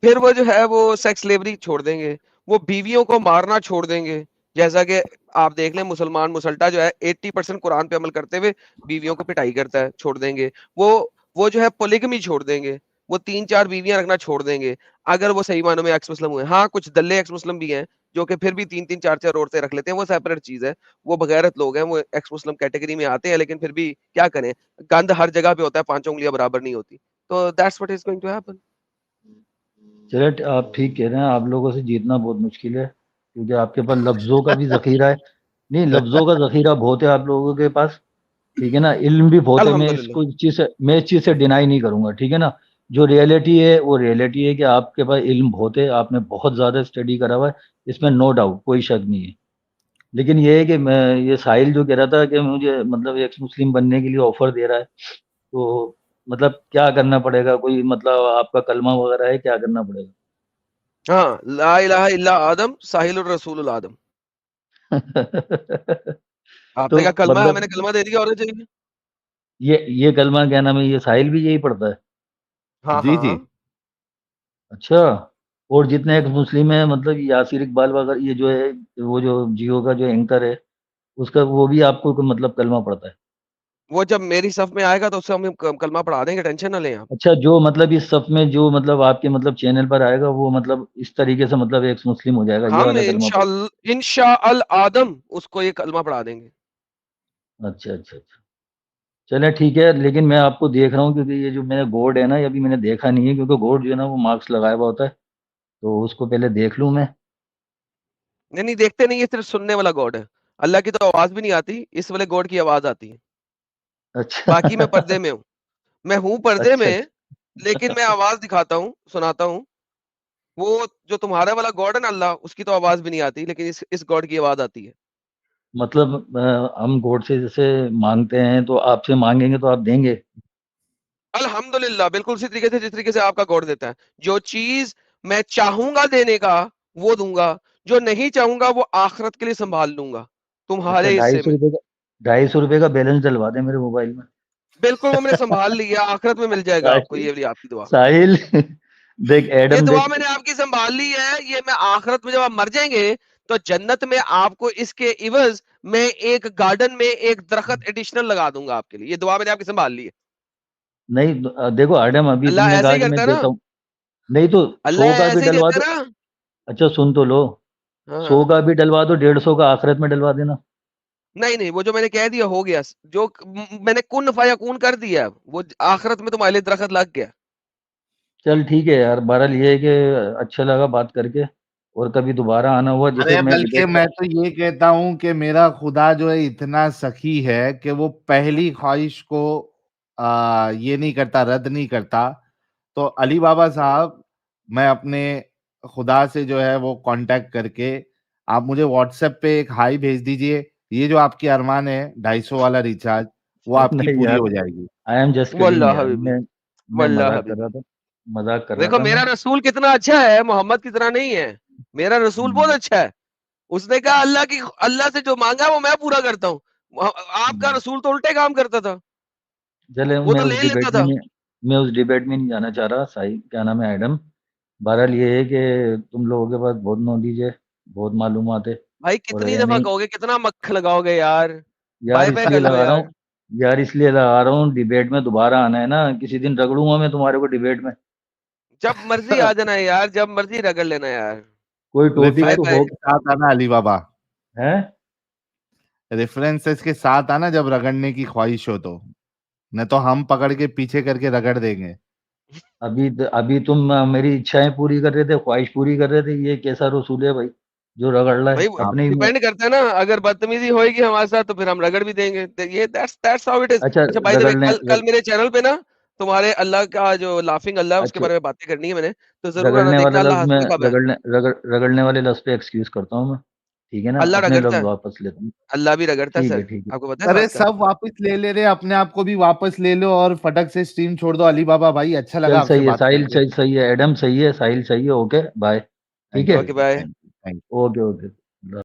फिर वो जो है वो सेक्स स्लेवरी छोड़ देंगे, वो बीवियों को मारना छोड़ देंगे। जैसा कि आप देख लें, मुसलमान मुसल्टा जो है 80% कुरान पे अमल करते हुए बीवियों को पिटाई करता है, छोड़ देंगे। वो जो है पोलिगमी छोड़ देंगे, वो 3-4 बीवियां रखना छोड़ देंगे, अगर वो सही मानों में एक्स मुस्लिम हुए। हाँ, कुछ दल्ले एक्स मुस्लिम भी हैं जो कि फिर भी 3-3 4-4 औरतें रख लेते हैं, वो सेपरेट चीज है। वो बगैरत लोग हैं, वो एक्स मुस्लिम कैटेगरी में आते हैं, लेकिन फिर भी क्या करें, गंद हर जगह पे होता है, 5 उंगलियां बराबर नहीं होती। तो that's what is going to happen. चलो आप ठीक कह रहे हैं, आप लोगों से जीतना बहुत मुश्किल है, क्योंकि आपके पास लफ्जों का भी जखीरा है। नहीं, लफ्जों का जखीरा बहुत है आप लोगों के पास, ठीक है ना। इल्म भी बहुत है। अल्हम्दुलिल्लाह। मैं इस चीज से डिनाई नहीं करूंगा, ठीक है ना। जो रियलिटी है वो रियलिटी है कि आपके पास इल्म बहुत है, आपने बहुत ज्यादा स्टडी करा हुआ है, इसमें नो डाउट, कोई शक नहीं है। लेकिन ये है कि मैं, ये साहिल जो कह रहा था कि मुझे मतलब एक्स मुस्लिम बनने के लिए ऑफर दे रहा है, तो मतलब क्या करना पड़ेगा? कोई मतलब आपका कलमा वगैरह है, क्या करना पड़ेगा? हाँ, ला इलाहा इल्ला आदम साहिलुर रसूलुल आदम। तो आपने क्या कलमा है, मैंने मतलब कलमा दे दिया, और चाहिए? ये कलमा क्या नाम है, ये साहिल भी यही पढ़ता है? हाँ जी हाँ जी। हाँ। अच्छा। और जितने एक मुस्लिम है, मतलब यासिर इकबाल वगैरह, ये जो है, वो जो जियो का जो एंकर है, उसका वो भी आपको मतलब कलमा पढ़ता है? वो जब मेरी सफ में आएगा तो उससे हम कलमा पढ़ा देंगे, टेंशन ना लें आप। अच्छा, जो मतलब इस सफ में जो मतलब आपके मतलब चैनल पर आएगा, वो मतलब इस तरीके से मतलब एक मुस्लिम हो जाएगा, ये हम वाला कलमा पढ़। इंशाअल आदम उसको ये कलमा पढ़ा देंगे। अच्छा। चले ठीक है, लेकिन मैं आपको देख रहा हूँ, क्योंकि ये जो मेरा गॉड है ना, ये अभी मैंने देखा नहीं है, क्योंकि गॉड जो है ना वो मार्क्स लगाया हुआ होता है, तो उसको पहले देख लूँ मैं। नहीं नहीं, देखते नहीं, ये सिर्फ सुनने वाला गॉड है। अल्लाह की तो आवाज भी नहीं आती, इस वाले गॉड की आवाज आती है। अच्छा। बाकी मैं पर्दे में हूँ, मैं हूँ पर्दे अच्छा में, लेकिन मैं आवाज दिखाता हूँ, सुनाता हूँ। वो जो तुम्हारा वाला गॉड है ना अल्लाह, उसकी तो आवाज भी नहीं आती, लेकिन इस गॉड की आवाज आती है। मतलब हम गॉड से जैसे मांगते हैं, तो आपसे मांगेंगे तो आप देंगे? अल्हम्दुलिल्लाह, बिल्कुल उसी तरीके से जिस तरीके से आपका गॉड देता है। जो चीज मैं चाहूंगा देने का, वो दूंगा। जो नहीं चाहूंगा, वो आखिरत के लिए संभाल लूंगा, अच्छा, तुम्हारे ढाई हिस्से सौ में। रुपये का 250 रुपये का बैलेंस डलवा दे मेरे मोबाइल में। बिल्कुल, वो मैंने संभाल लिया, आखिरत में मिल जाएगा आपको, साहिल ये वाली आपकी दुआ। साहिल देख ये एडम दुआ देख। मैंने आपकी संभाल ली है, ये मैं आखिरत में जब आप मर जाएंगे, तो जन्नत में आपको इसके इवज में एक गार्डन में एक दरख्त एडिशनल लगा दूंगा आपके लिए। ये दुआ मैंने आपकी संभाल ली है। नहीं देखो एडम, अभी अल्लाह तुमने ऐसे कहा ही कि मैं करता है देता ना, हूँ, नहीं तो 100 अल्लाह का भी ऐसे ही डलवा करता दो। है ना। अच्छा सुन तो लो, हाँ 100 हाँ। का भी डलवा दो, 150 का आखिरत में डलवा देना। नहीं नहीं, वो जो मैंने कह दिया हो गया, जो मैंने कुन फयाकून कर दिया, वो आखिरत में तुम्हारे लिए दरख्त लग गया। चल ठीक है यार, बहरहाल ये है कि अच्छा लगा बात करके, और कभी दोबारा आना हुआ जैसे अरे मैं बल्कि डिबेट मैं तो ये कहता हूं कि मेरा खुदा जो है इतना सखी है कि वो पहली ख्वाहिश को ये नहीं करता, रद्द नहीं करता। तो अली बाबा साहब, मैं अपने खुदा से जो है वो कांटेक्ट करके आप मुझे व्हाट्सएप पे एक हाई भेज दीजिए। ये जो आपकी अरमान है 250 वाला रिचार्ज, वो आपकी नहीं पूरी यार, हो जाएगी। आई एम जस्ट किडिंग वल्लाह यार, हबीबी, मैं वल्लाह मजाक कर हबीबी। रहा था, मजाक कर रहा देखो था मैं। मेरा रसूल कितना अच्छा है, मोहम्मद की तरह नहीं है। मेरा रसूल बहुत हम्म, अच्छा है। उसने कहा अल्लाह से जो मांगा वो मैं पूरा करता हूँ। आपका हम्म। रसूल तो उल्टे काम करता था, चले, वो तो ले लेता था। मैं उस डिबेट में नहीं जाना चाह रहा। साहिल, क्या नाम है, एडम। बहरहाल ये है कि तुम लोगों के पास बहुत नॉलेज है, बहुत मालूमात है, भाई और कितनी है दफा नहीं कहोगे, कितना मक्ख लगाओगे यार। यार, बाय बाय इसलिए कर लो लगा रहा यार। हूँ, यार इसलिए लगा रहा हूँ, डिबेट में दोबारा आना है ना, किसी दिन रगड़ूंगा मैं तुम्हारे को डिबेट में। जब मर्जी आ जाना है यार, जब मर्जी रगड़ लेना यार। कोई टॉपिक बाय तो रेफरेंस हो बाय। के साथ आना अली बाबा, है। रेफरेंसेस के साथ आना जब रगड़ने की ख्वाहिश हो तो, नहीं तो हम पकड़ के पीछे करके रगड़ देंगे। अभी तुम मेरी इच्छाएं पूरी कर रहे थे, ख्वाहिश पूरी कर रहे थे, ये कैसा रसूल है भाई जो रगड़ रहा है भाई अपने ही मुंह। डिपेंड करता है ना, अगर बदतमीजी होएगी हमारे साथ तो फिर हम रगड़ भी देंगे, तो ये दैट्स हाउ इट इज। अच्छा अच्छा बाय द वे, रगड़ने कल कल मेरे चैनल पे ना तुम्हारे अल्लाह का जो लाफिंग अल्लाह है उसके अच्छा, बारे में बातें करनी है मैंने, तो जरूर आना रगड़ने वाला देखना, अल्लाह लफ्ज में, हंसता कब है। रगड़ने वाले लफ्ज पे एक्सक्यूज करता हूँ मैं, ठीक है ना, अल्लाह अपने रगड़ता लफ्ज है, वापस लेता हूँ। अल्लाह भी रगड़ता है ठीक है, सर, ठीक है। आपको पता है इस अरे बात का। सब वापस ले रहे, अपने आप को भी वापस ले लो और फटक से स्ट्रीम छोड़ दो। अली बाबा भाई, अच्छा लगा चल आपसे सही है, बात साहिल करके। सही सही है, एडम सही है, साहिल सही है, ओके बाय। ठीक थैंक है, यू ओके जी, bye. Thank you. Okay okay.